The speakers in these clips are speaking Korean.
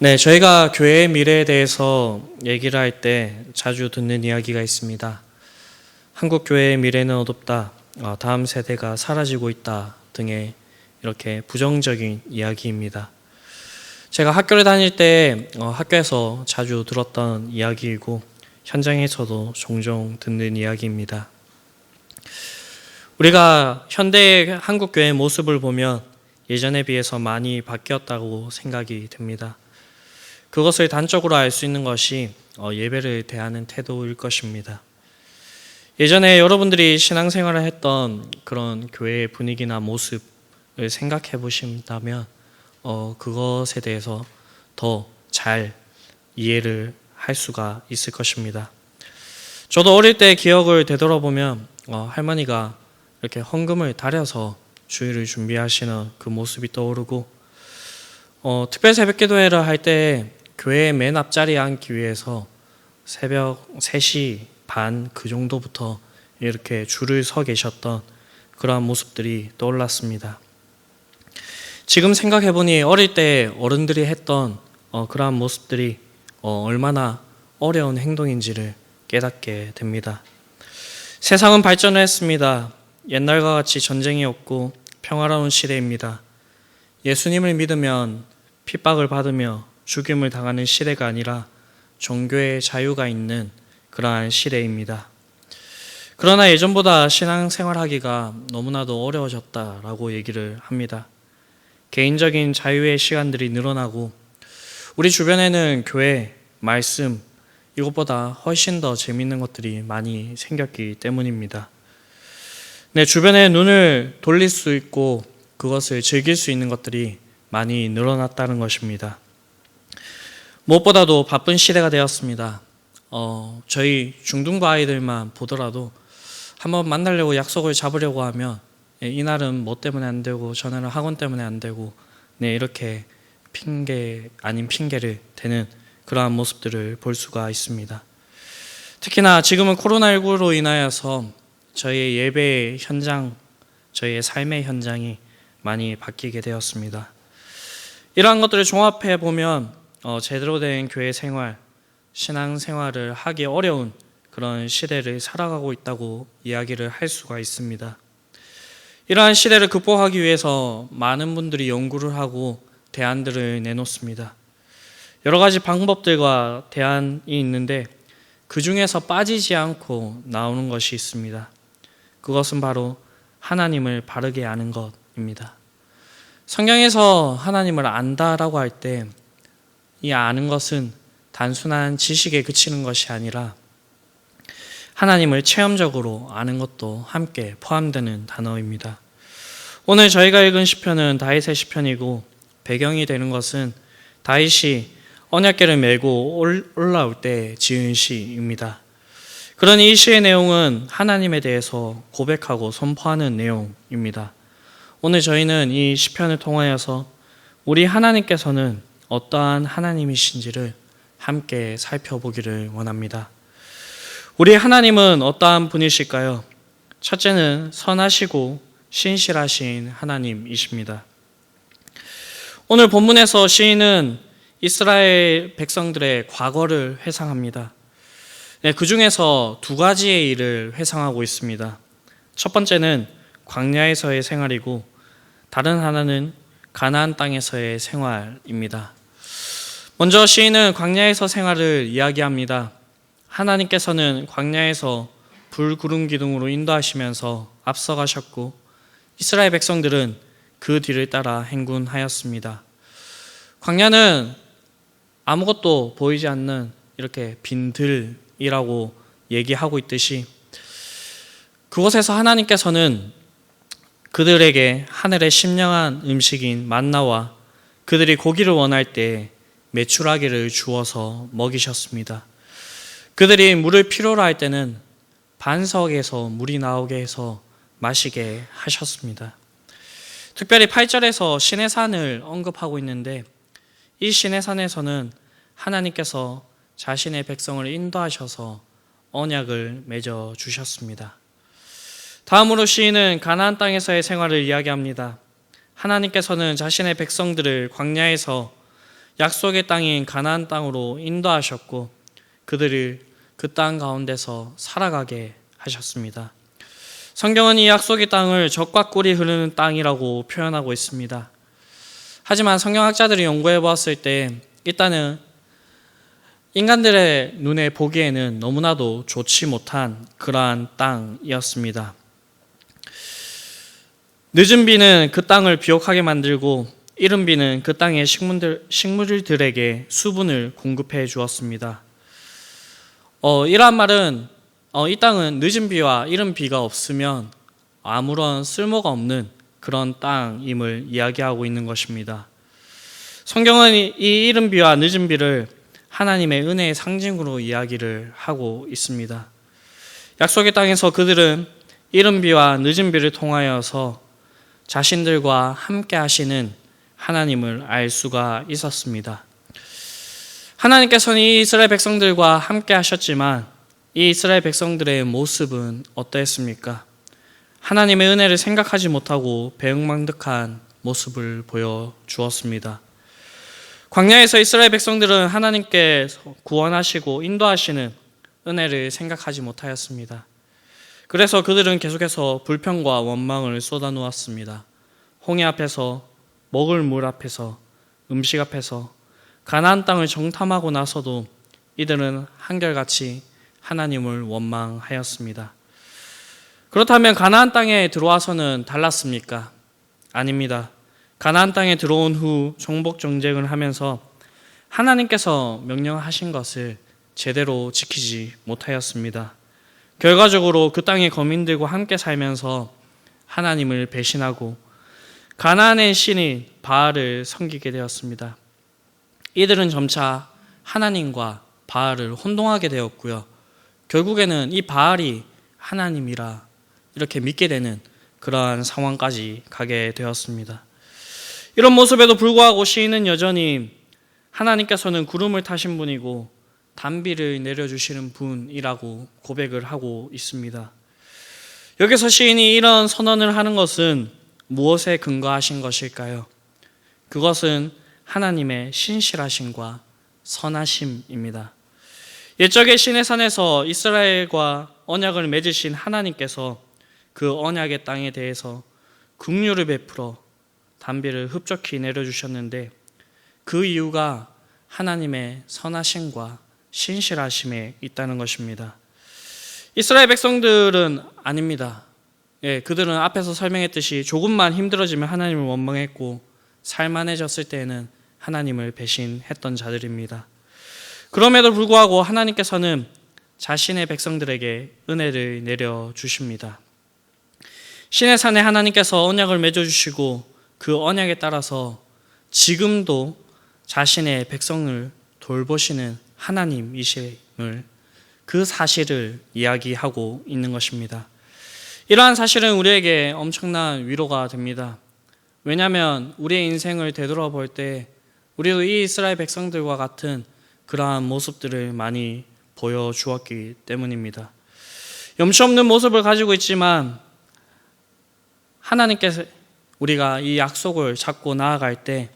네, 저희가 교회의 미래에 대해서 얘기를 할 때 자주 듣는 이야기가 있습니다. 한국 교회의 미래는 어둡다, 다음 세대가 사라지고 있다 등의 이렇게 부정적인 이야기입니다. 제가 학교를 다닐 때 학교에서 자주 들었던 이야기이고 현장에서도 종종 듣는 이야기입니다. 우리가 현대의 한국 교회의 모습을 보면 예전에 비해서 많이 바뀌었다고 생각이 듭니다. 그것을 단적으로 알 수 있는 것이 예배를 대하는 태도일 것입니다. 예전에 여러분들이 신앙생활을 했던 그런 교회의 분위기나 모습을 생각해 보신다면 그것에 대해서 더 잘 이해를 할 수가 있을 것입니다. 저도 어릴 때 기억을 되돌아보면 할머니가 이렇게 헌금을 다려서 주일을 준비하시는 그 모습이 떠오르고 특별 새벽 기도회를 할 때 교회 맨 앞자리에 앉기 위해서 새벽 3시 반 그 정도부터 이렇게 줄을 서 계셨던 그러한 모습들이 떠올랐습니다. 지금 생각해보니 어릴 때 어른들이 했던 그러한 모습들이 얼마나 어려운 행동인지를 깨닫게 됩니다. 세상은 발전을 했습니다. 옛날과 같이 전쟁이 없고 평화로운 시대입니다. 예수님을 믿으면 핍박을 받으며 죽임을 당하는 시대가 아니라 종교의 자유가 있는 그러한 시대입니다. 그러나 예전보다 신앙생활하기가 너무나도 어려워졌다라고 얘기를 합니다. 개인적인 자유의 시간들이 늘어나고 우리 주변에는 교회, 말씀 이것보다 훨씬 더 재미있는 것들이 많이 생겼기 때문입니다. 내 주변에 눈을 돌릴 수 있고 그것을 즐길 수 있는 것들이 많이 늘어났다는 것입니다. 무엇보다도 바쁜 시대가 되었습니다. 저희 중등부 아이들만 보더라도 한번 만나려고 약속을 잡으려고 하면 이날은 뭐 때문에 안 되고 저날은 학원 때문에 안 되고 이렇게 핑계 아닌 핑계를 대는 그러한 모습들을 볼 수가 있습니다. 특히나 지금은 코로나19로 인하여서 저희의 예배 현장, 저희의 삶의 현장이 많이 바뀌게 되었습니다. 이러한 것들을 종합해 보면 제대로 된 교회 생활, 신앙 생활을 하기 어려운 그런 시대를 살아가고 있다고 이야기를 할 수가 있습니다. 이러한 시대를 극복하기 위해서 많은 분들이 연구를 하고 대안들을 내놓습니다. 여러 가지 방법들과 대안이 있는데 그 중에서 빠지지 않고 나오는 것이 있습니다. 그것은 바로 하나님을 바르게 아는 것입니다. 성경에서 하나님을 안다라고 할 때 이 아는 것은 단순한 지식에 그치는 것이 아니라 하나님을 체험적으로 아는 것도 함께 포함되는 단어입니다. 오늘 저희가 읽은 시편은 다윗의 시편이고 배경이 되는 것은 다윗이 언약궤를 메고 올라올 때 지은 시입니다. 그러니 이 시의 내용은 하나님에 대해서 고백하고 선포하는 내용입니다. 오늘 저희는 이 시편을 통하여서 우리 하나님께서는 어떠한 하나님이신지를 함께 살펴보기를 원합니다. 우리 하나님은 어떠한 분이실까요? 첫째는 선하시고 신실하신 하나님이십니다. 오늘 본문에서 시인은 이스라엘 백성들의 과거를 회상합니다. 그 중에서 두 가지의 일을 회상하고 있습니다. 첫 번째는 광야에서의 생활이고 다른 하나는 가나안 땅에서의 생활입니다. 먼저 시인은 광야에서 생활을 이야기합니다. 하나님께서는 광야에서 불, 구름, 기둥으로 인도하시면서 앞서가셨고 이스라엘 백성들은 그 뒤를 따라 행군하였습니다. 광야는 아무것도 보이지 않는 이렇게 빈들이라고 얘기하고 있듯이 그곳에서 하나님께서는 그들에게 하늘의 신령한 음식인 만나와 그들이 고기를 원할 때 메추라기를 주어서 먹이셨습니다. 그들이 물을 필요로 할 때는 반석에서 물이 나오게 해서 마시게 하셨습니다. 특별히 8절에서 시내산을 언급하고 있는데 이 시내산에서는 하나님께서 자신의 백성을 인도하셔서 언약을 맺어 주셨습니다. 다음으로 시인은 가나안 땅에서의 생활을 이야기합니다. 하나님께서는 자신의 백성들을 광야에서 약속의 땅인 가나안 땅으로 인도하셨고 그들을 그 땅 가운데서 살아가게 하셨습니다. 성경은 이 약속의 땅을 젖과 꿀이 흐르는 땅이라고 표현하고 있습니다. 하지만 성경학자들이 연구해 보았을 때 이 땅은 인간들의 눈에 보기에는 너무나도 좋지 못한 그러한 땅이었습니다. 늦은 비는 그 땅을 비옥하게 만들고 이른 비는 그 땅의 식물들에게 수분을 공급해 주었습니다. 이러한 말은 이 땅은 늦은 비와 이른 비가 없으면 아무런 쓸모가 없는 그런 땅임을 이야기하고 있는 것입니다. 성경은 이 이른 비와 늦은 비를 하나님의 은혜의 상징으로 이야기를 하고 있습니다. 약속의 땅에서 그들은 이른 비와 늦은 비를 통하여서 자신들과 함께 하시는 하나님을 알 수가 있었습니다. 하나님께서는 이 이스라엘 백성들과 함께 하셨지만 이 이스라엘 백성들의 모습은 어떠했습니까? 하나님의 은혜를 생각하지 못하고 배은망덕한 모습을 보여주었습니다. 광야에서 이스라엘 백성들은 하나님께서 구원하시고 인도하시는 은혜를 생각하지 못하였습니다. 그래서 그들은 계속해서 불평과 원망을 쏟아놓았습니다. 홍해 앞에서, 먹을 물 앞에서, 음식 앞에서 가나안 땅을 정탐하고 나서도 이들은 한결같이 하나님을 원망하였습니다. 그렇다면 가나안 땅에 들어와서는 달랐습니까? 아닙니다. 가나안 땅에 들어온 후 정복 정쟁을 하면서 하나님께서 명령하신 것을 제대로 지키지 못하였습니다. 결과적으로 그 땅의 거민들과 함께 살면서 하나님을 배신하고 가나안의 신인 바알을 섬기게 되었습니다. 이들은 점차 하나님과 바알을 혼동하게 되었고요. 결국에는 이 바알이 하나님이라 이렇게 믿게 되는 그러한 상황까지 가게 되었습니다. 이런 모습에도 불구하고 시인은 여전히 하나님께서는 구름을 타신 분이고 단비를 내려주시는 분이라고 고백을 하고 있습니다. 여기서 시인이 이런 선언을 하는 것은 무엇에 근거하신 것일까요? 그것은 하나님의 신실하심과 선하심입니다. 옛적의 시내산에서 이스라엘과 언약을 맺으신 하나님께서 그 언약의 땅에 대해서 긍휼을 베풀어 단비를 흡족히 내려주셨는데 그 이유가 하나님의 선하심과 신실하심에 있다는 것입니다. 이스라엘 백성들은 아닙니다. 그들은 앞에서 설명했듯이 조금만 힘들어지면 하나님을 원망했고 살만해졌을 때에는 하나님을 배신했던 자들입니다. 그럼에도 불구하고 하나님께서는 자신의 백성들에게 은혜를 내려주십니다. 시내산에 하나님께서 언약을 맺어주시고 그 언약에 따라서 지금도 자신의 백성을 돌보시는 하나님이심을 그 사실을 이야기하고 있는 것입니다. 이러한 사실은 우리에게 엄청난 위로가 됩니다. 왜냐하면 우리의 인생을 되돌아볼 때 우리도 이 이스라엘 백성들과 같은 그러한 모습들을 많이 보여주었기 때문입니다. 염치 없는 모습을 가지고 있지만 하나님께서 우리가 이 약속을 잡고 나아갈 때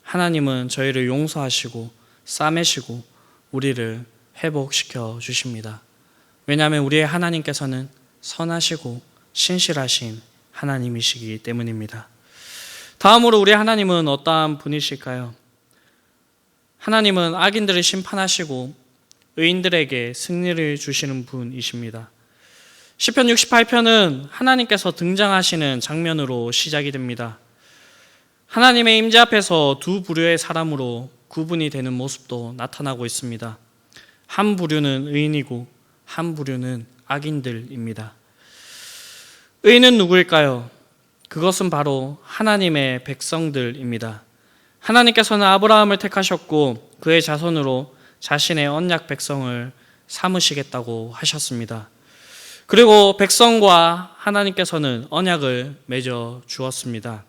하나님은 저희를 용서하시고 싸매시고 우리를 회복시켜 주십니다. 왜냐하면 우리의 하나님께서는 선하시고 신실하신 하나님이시기 때문입니다. 다음으로 우리 하나님은 어떠한 분이실까요? 하나님은 악인들을 심판하시고 의인들에게 승리를 주시는 분이십니다. 시편 68편은 하나님께서 등장하시는 장면으로 시작이 됩니다. 하나님의 임재 앞에서 두 부류의 사람으로 구분이 되는 모습도 나타나고 있습니다. 한 부류는 의인이고 한 부류는 악인들입니다. 의인은 누구일까요? 그것은 바로 하나님의 백성들입니다. 하나님께서는 아브라함을 택하셨고 그의 자손으로 자신의 언약 백성을 삼으시겠다고 하셨습니다. 그리고 백성과 하나님께서는 언약을 맺어 주었습니다.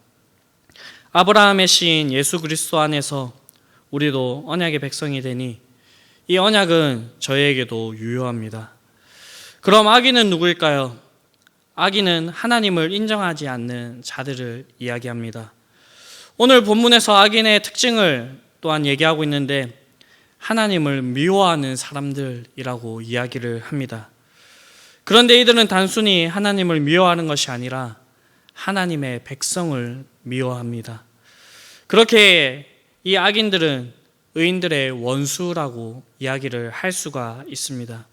아브라함의 씨인 예수 그리스도 안에서 우리도 언약의 백성이 되니 이 언약은 저희에게도 유효합니다. 그럼 악인은 누구일까요? 악인은 하나님을 인정하지 않는 자들을 이야기합니다. 오늘 본문에서 악인의 특징을 또한 얘기하고 있는데 하나님을 미워하는 사람들이라고 이야기를 합니다. 그런데 이들은 단순히 하나님을 미워하는 것이 아니라 하나님의 백성을 미워합니다. 그렇게 이 악인들은 의인들의 원수라고 이야기를 할 수가 있습니다.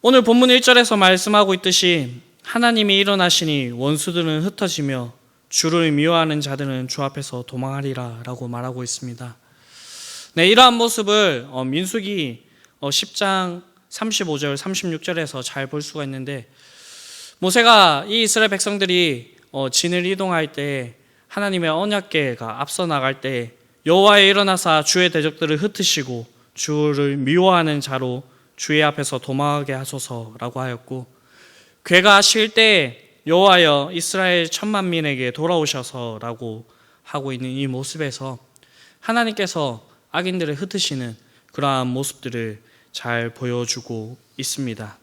오늘 본문 1절에서 말씀하고 있듯이 하나님이 일어나시니 원수들은 흩어지며 주를 미워하는 자들은 주 앞에서 도망하리라 라고 말하고 있습니다. 네, 이러한 모습을 민수기 10장 35절 36절에서 잘 볼 수가 있는데, 모세가 이 이스라엘 백성들이 진을 이동할 때 하나님의 언약궤가 앞서 나갈 때 여호와에 일어나사 주의 대적들을 흩으시고 주를 미워하는 자로 주의 앞에서 도망하게 하소서라고 하였고, 궤가 쉴 때 여호와여 이스라엘 천만민에게 돌아오셔서라고 하고 있는 이 모습에서 하나님께서 악인들을 흩으시는 그러한 모습들을 잘 보여주고 있습니다.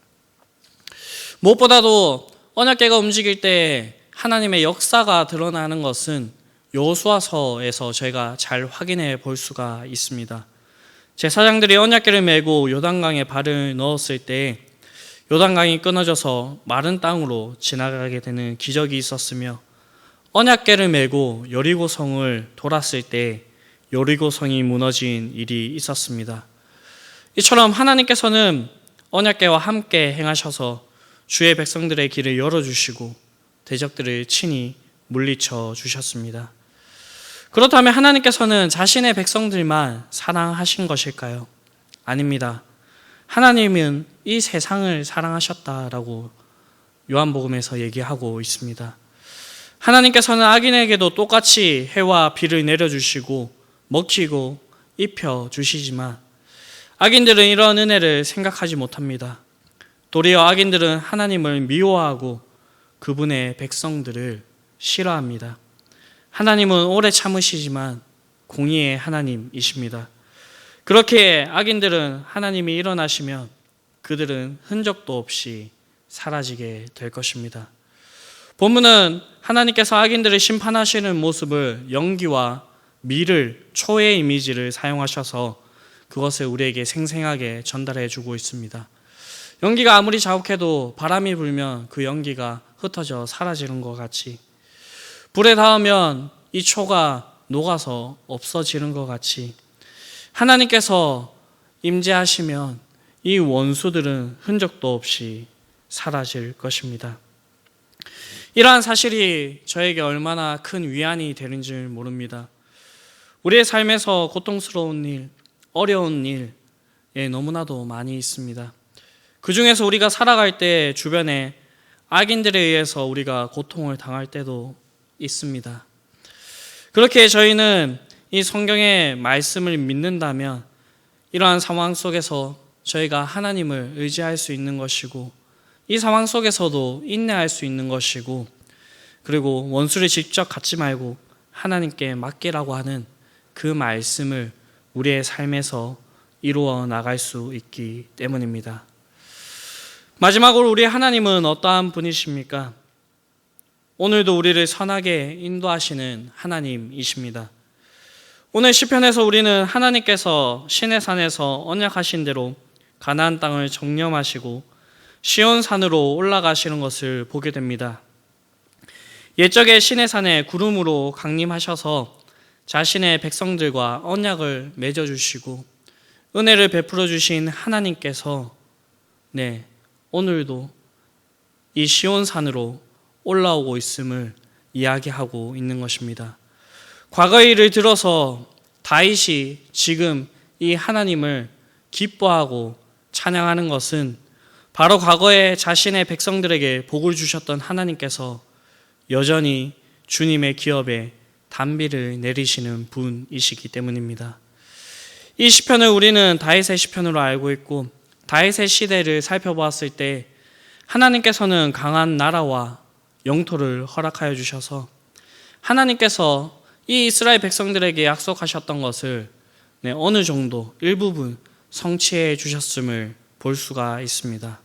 무엇보다도 언약궤가 움직일 때 하나님의 역사가 드러나는 것은 여호수아서에서 저희가 잘 확인해 볼 수가 있습니다. 제사장들이 언약궤를 메고 요단강에 발을 넣었을 때 요단강이 끊어져서 마른 땅으로 지나가게 되는 기적이 있었으며, 언약궤를 메고 여리고성을 돌았을 때 여리고성이 무너진 일이 있었습니다. 이처럼 하나님께서는 언약궤와 함께 행하셔서 주의 백성들의 길을 열어주시고 대적들을 친히 물리쳐 주셨습니다. 그렇다면 하나님께서는 자신의 백성들만 사랑하신 것일까요? 아닙니다. 하나님은 이 세상을 사랑하셨다라고 요한복음에서 얘기하고 있습니다. 하나님께서는 악인에게도 똑같이 해와 비를 내려주시고 먹히고 입혀주시지만 악인들은 이런 은혜를 생각하지 못합니다. 도리어 악인들은 하나님을 미워하고 그분의 백성들을 싫어합니다. 하나님은 오래 참으시지만 공의의 하나님이십니다. 그렇게 악인들은 하나님이 일어나시면 그들은 흔적도 없이 사라지게 될 것입니다. 본문은 하나님께서 악인들을 심판하시는 모습을 연기와 미를, 초의 이미지를 사용하셔서 그것을 우리에게 생생하게 전달해 주고 있습니다. 연기가 아무리 자욱해도 바람이 불면 그 연기가 흩어져 사라지는 것 같이, 불에 닿으면 이 초가 녹아서 없어지는 것 같이 하나님께서 임재하시면 이 원수들은 흔적도 없이 사라질 것입니다. 이러한 사실이 저에게 얼마나 큰 위안이 되는지 모릅니다. 우리의 삶에서 고통스러운 일, 어려운 일 너무나도 많이 있습니다. 그 중에서 우리가 살아갈 때 주변에 악인들에 의해서 우리가 고통을 당할 때도 있습니다. 그렇게 저희는 이 성경의 말씀을 믿는다면 이러한 상황 속에서 저희가 하나님을 의지할 수 있는 것이고, 이 상황 속에서도 인내할 수 있는 것이고, 그리고 원수를 직접 갖지 말고 하나님께 맡기라고 하는 그 말씀을 우리의 삶에서 이루어 나갈 수 있기 때문입니다. 마지막으로 우리 하나님은 어떠한 분이십니까? 오늘도 우리를 선하게 인도하시는 하나님이십니다. 오늘 시편에서 우리는 하나님께서 시내산에서 언약하신 대로 가나안 땅을 정령하시고 시온산으로 올라가시는 것을 보게 됩니다. 옛적에 시내산에 구름으로 강림하셔서 자신의 백성들과 언약을 맺어주시고 은혜를 베풀어 주신 하나님께서 오늘도 이 시온산으로 올라오고 있음을 이야기하고 있는 것입니다. 과거의 일을 들어서 다윗이 지금 이 하나님을 기뻐하고 찬양하는 것은 바로 과거에 자신의 백성들에게 복을 주셨던 하나님께서 여전히 주님의 기업에 단비를 내리시는 분이시기 때문입니다. 이 시편을 우리는 다윗의 시편으로 알고 있고, 다윗의 시대를 살펴보았을 때 하나님께서는 강한 나라와 영토를 허락하여 주셔서 하나님께서 이 이스라엘 백성들에게 약속하셨던 것을 어느 정도 일부분 성취해 주셨음을 볼 수가 있습니다.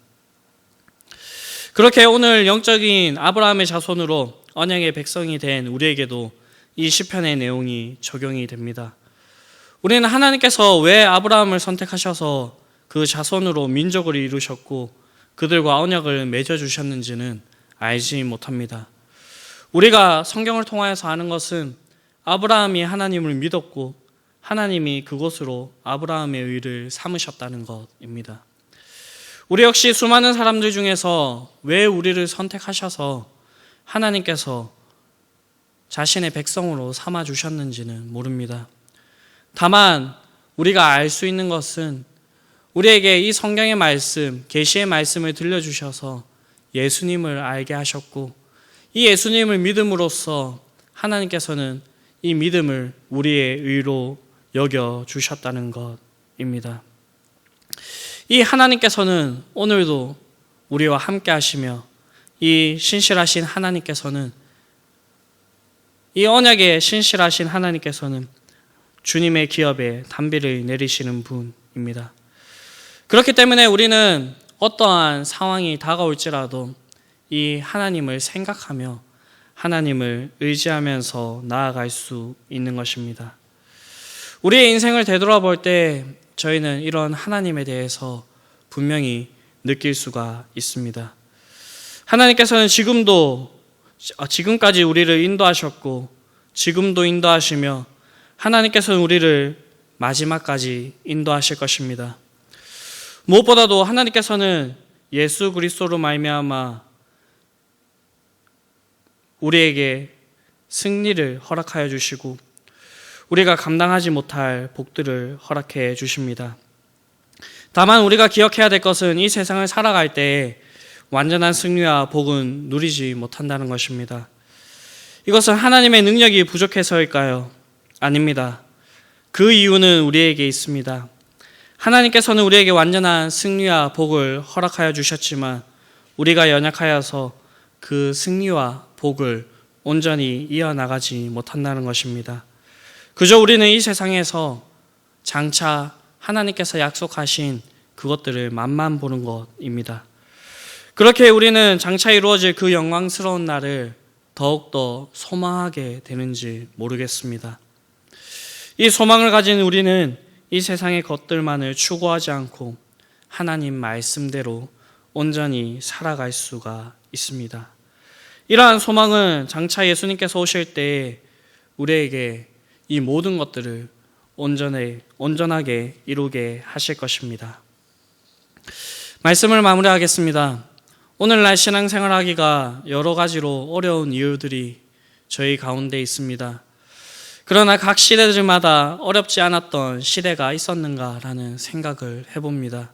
그렇게 오늘 영적인 아브라함의 자손으로 언약의 백성이 된 우리에게도 이 시편의 내용이 적용이 됩니다. 우리는 하나님께서 왜 아브라함을 선택하셔서 그 자손으로 민족을 이루셨고 그들과 언약을 맺어주셨는지는 알지 못합니다. 우리가 성경을 통하여서 아는 것은 아브라함이 하나님을 믿었고 하나님이 그곳으로 아브라함의 의를 삼으셨다는 것입니다. 우리 역시 수많은 사람들 중에서 왜 우리를 선택하셔서 하나님께서 자신의 백성으로 삼아주셨는지는 모릅니다. 다만 우리가 알 수 있는 것은 우리에게 이 성경의 말씀, 계시의 말씀을 들려주셔서 예수님을 알게 하셨고 이 예수님을 믿음으로써 하나님께서는 이 믿음을 우리의 의로 여겨주셨다는 것입니다. 이 하나님께서는 오늘도 우리와 함께 하시며 이 신실하신 하나님께서는 이 언약에 신실하신 하나님께서는 주님의 기업에 단비를 내리시는 분입니다. 그렇기 때문에 우리는 어떠한 상황이 다가올지라도 이 하나님을 생각하며 하나님을 의지하면서 나아갈 수 있는 것입니다. 우리의 인생을 되돌아볼 때 저희는 이런 하나님에 대해서 분명히 느낄 수가 있습니다. 하나님께서는 지금까지 우리를 인도하셨고 지금도 인도하시며 하나님께서는 우리를 마지막까지 인도하실 것입니다. 무엇보다도 하나님께서는 예수 그리스도로 말미암아 우리에게 승리를 허락하여 주시고 우리가 감당하지 못할 복들을 허락해 주십니다. 다만 우리가 기억해야 될 것은 이 세상을 살아갈 때 완전한 승리와 복은 누리지 못한다는 것입니다. 이것은 하나님의 능력이 부족해서일까요? 아닙니다. 그 이유는 우리에게 있습니다. 하나님께서는 우리에게 완전한 승리와 복을 허락하여 주셨지만 우리가 연약하여서 그 승리와 복을 온전히 이어나가지 못한다는 것입니다. 그저 우리는 이 세상에서 장차 하나님께서 약속하신 그것들을 맛만 보는 것입니다. 그렇게 우리는 장차 이루어질 그 영광스러운 날을 더욱더 소망하게 되는지 모르겠습니다. 이 소망을 가진 우리는 이 세상의 것들만을 추구하지 않고 하나님 말씀대로 온전히 살아갈 수가 있습니다. 이러한 소망은 장차 예수님께서 오실 때 우리에게 이 모든 것들을 온전하게 이루게 하실 것입니다. 말씀을 마무리하겠습니다. 오늘날 신앙생활하기가 여러 가지로 어려운 이유들이 저희 가운데 있습니다. 그러나 각 시대들마다 어렵지 않았던 시대가 있었는가라는 생각을 해봅니다.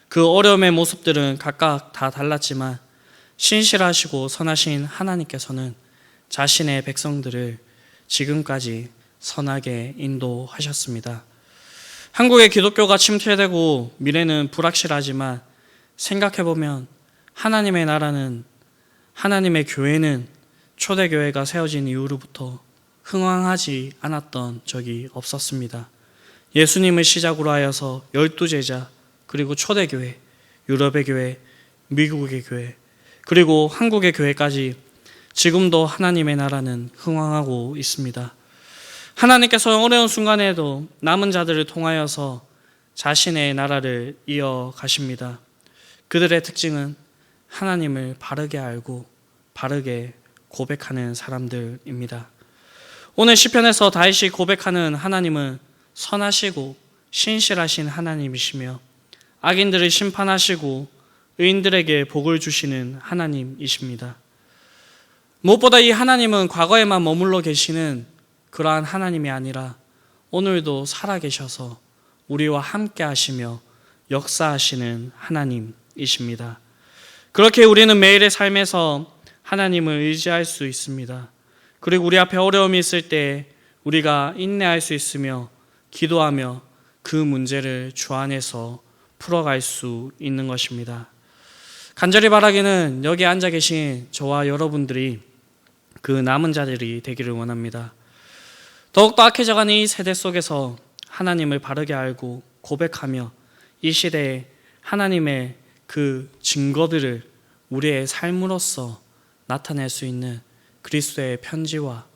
그 어려움의 모습들은 각각 다 달랐지만 신실하시고 선하신 하나님께서는 자신의 백성들을 지금까지 선하게 인도하셨습니다. 한국의 기독교가 침체되고 미래는 불확실하지만 생각해보면 하나님의 나라는, 하나님의 교회는 초대교회가 세워진 이후로부터 흥왕하지 않았던 적이 없었습니다. 예수님을 시작으로 하여서 12제자, 그리고 초대교회, 유럽의 교회, 미국의 교회, 그리고 한국의 교회까지 지금도 하나님의 나라는 흥왕하고 있습니다. 하나님께서 어려운 순간에도 남은 자들을 통하여서 자신의 나라를 이어가십니다. 그들의 특징은 하나님을 바르게 알고 바르게 고백하는 사람들입니다. 오늘 시편에서 다윗이 고백하는 하나님은 선하시고 신실하신 하나님이시며 악인들을 심판하시고 의인들에게 복을 주시는 하나님이십니다. 무엇보다 이 하나님은 과거에만 머물러 계시는 그러한 하나님이 아니라 오늘도 살아계셔서 우리와 함께 하시며 역사하시는 하나님이십니다. 그렇게 우리는 매일의 삶에서 하나님을 의지할 수 있습니다. 그리고 우리 앞에 어려움이 있을 때 우리가 인내할 수 있으며 기도하며 그 문제를 주 안에서 풀어갈 수 있는 것입니다. 간절히 바라기는 여기 앉아 계신 저와 여러분들이 그 남은 자들이 되기를 원합니다. 더욱더 악해져가는 이 세대 속에서 하나님을 바르게 알고 고백하며 이 시대에 하나님의 그 증거들을 우리의 삶으로서 나타낼 수 있는 그리스도의 편지와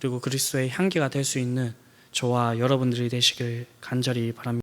그리고 그리스도의 향기가 될 수 있는 저와 여러분들이 되시길 간절히 바랍니다.